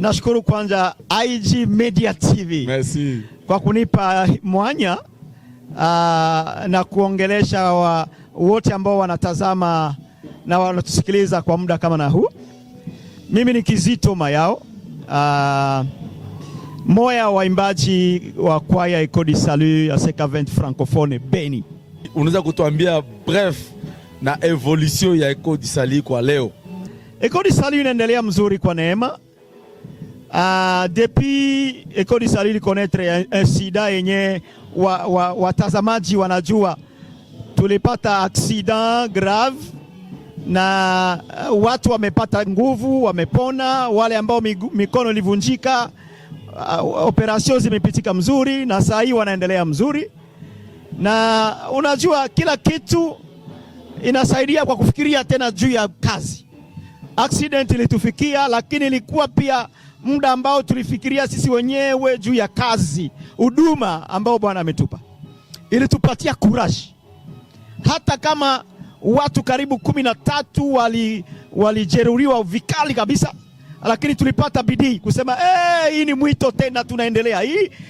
Nashukuru kwanza IG Media TV. Merci. Kwa kunipa mwanya na kuongelesha wote ambao wanatazama na wanatusikiliza kwa muda kama na huu. Mimi ni Kizito Mayao, moya wa waimbaji wa kwaya Echo du Salut ya Sekavent Francophone Beni. Unaweza kutuambia bref na evolution ya Echo du Salut kwa leo? Echo du Salut inaendelea mzuri kwa neema. Depuis Echo du Salut likonaitre sida yenye watazamaji wanajua tulipata accident grave na watu wamepata nguvu, wamepona. Wale ambao mikono ilivunjika, operation zimepitika mzuri na saa hii wanaendelea mzuri. Na unajua kila kitu inasaidia kwa kufikiria tena juu ya kazi. Accident ilitufikia, lakini ilikuwa pia muda ambao tulifikiria sisi wenyewe juu ya kazi, huduma ambao Bwana ametupa. Ilitupatia courage. Hata kama watu karibu 13 walijeruhiwa vikali kabisa, lakini tulipata bidii kusema hii ni mwito tena, tunaendelea.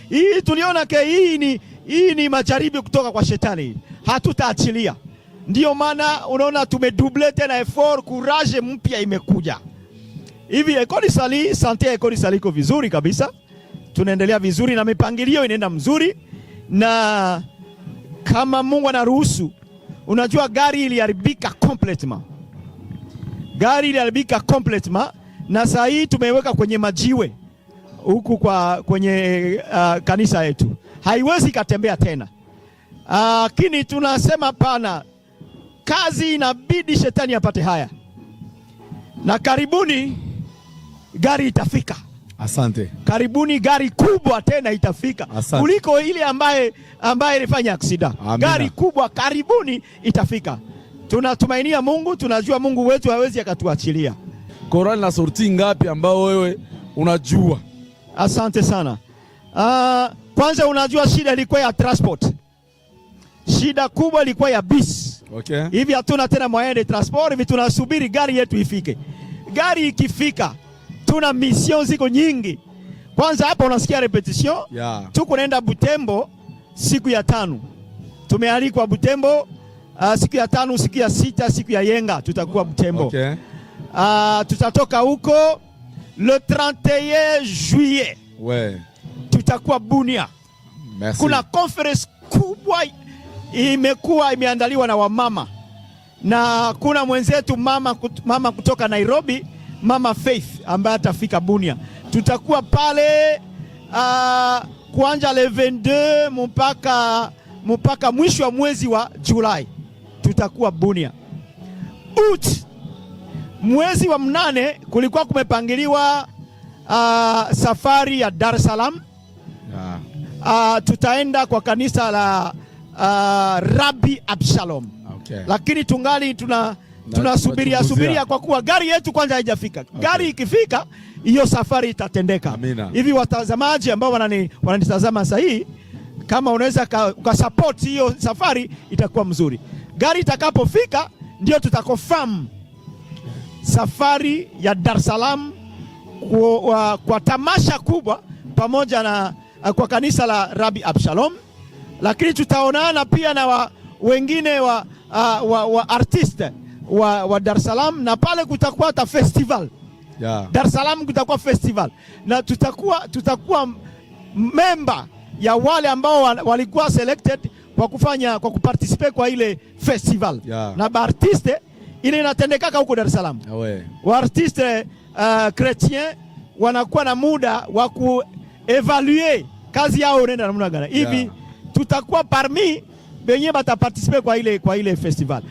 Hii tuliona hii ni majaribu kutoka kwa shetani. Hatutaachilia. Ndio maana unaona tumedouble tena effort, courage mpya imekuja. Hivi Echo du Salut, sante ya Echo du Salut iko vizuri kabisa. Tunaendelea vizuri na mipangilio inaenda mzuri, na kama Mungu anaruhusu, unajua gari iliharibika completely. Gari iliharibika completely na saa hii tumeweka kwenye majiwe huku kwenye kanisa yetu. Haiwezi katembea tena. Lakini tunasema pana, kazi inabidi shetani apate haya. Na karibuni gari itafika. Asante. Karibuni gari kubwa tena itafika. Asante. Kuliko ile ambaye ilifanya aksida. Gari kubwa karibuni itafika. Tunatumainia Mungu, tunajua Mungu wetu hawezi akatuachilia. Korali na sorti ngapi ambao wewe unajua? Asante sana. Kwanza unajua shida ilikuwa ya transport. Shida kubwa ilikuwa ya bus. Okay. Hivi hatuna tena moyen de transport, hivi tunasubiri gari yetu ifike. Gari ikifika, tuna mission ziko nyingi. Kwanza hapa unasikia repetition. Yeah. Tuko naenda Butembo siku ya 5. Tumealikwa Butembo siku ya 5, siku ya 6, siku ya Yenga tutakuwa Butembo. Okay. Tutatoka huko le 31 juillet. Ouais. Tutakuwa Bunia. Merci. Kuna conference kubwa imeandaliwa na wamama, na kuna mwenzetu mama kutoka Nairobi, Mama Faith, ambaye atafika Bunia. Tutakuwa pale kuanza le 22 mpaka mwisho wa mwezi wa Julai tutakuwa Bunia. Mwezi wa 8 kulikuwa kumepangiliwa safari ya Dar es Salaam. Yeah. Tutaenda kwa kanisa la Rabbi Absalom. Okay. Lakini tungali tunasubiria kwa kuwa gari yetu kwanza haijafika. Okay. Gari ikifika hiyo safari itatendeka. Amina. Hivi watazamaji ambao wananitazama sasa hii, kama unaweza ukasupport hiyo safari itakuwa mzuri. Gari itakapofika ndio tutakonfirm safari ya Dar es Salaam kwa tamasha kubwa pamoja na kwa kanisa la Rabbi Absalom. Lakini tutaonana pia na wengine wa artiste wa Dar es Salaam, na pale kutakuwa hata festival. Yeah. Dar es Salaam kutakuwa festival na tutakuwa member ya wale ambao walikuwa selected kwa kuparticipate kwa ile festival. Yeah. Na ba artiste ile inatendeka huko Dar es Salaam. Ouais. Wa artiste chrétien wanakuwa na muda wa kuevaluate kazi yao inaenda namna gani. Hivi tutakuwa parmi benye bata participer kwa ile festival.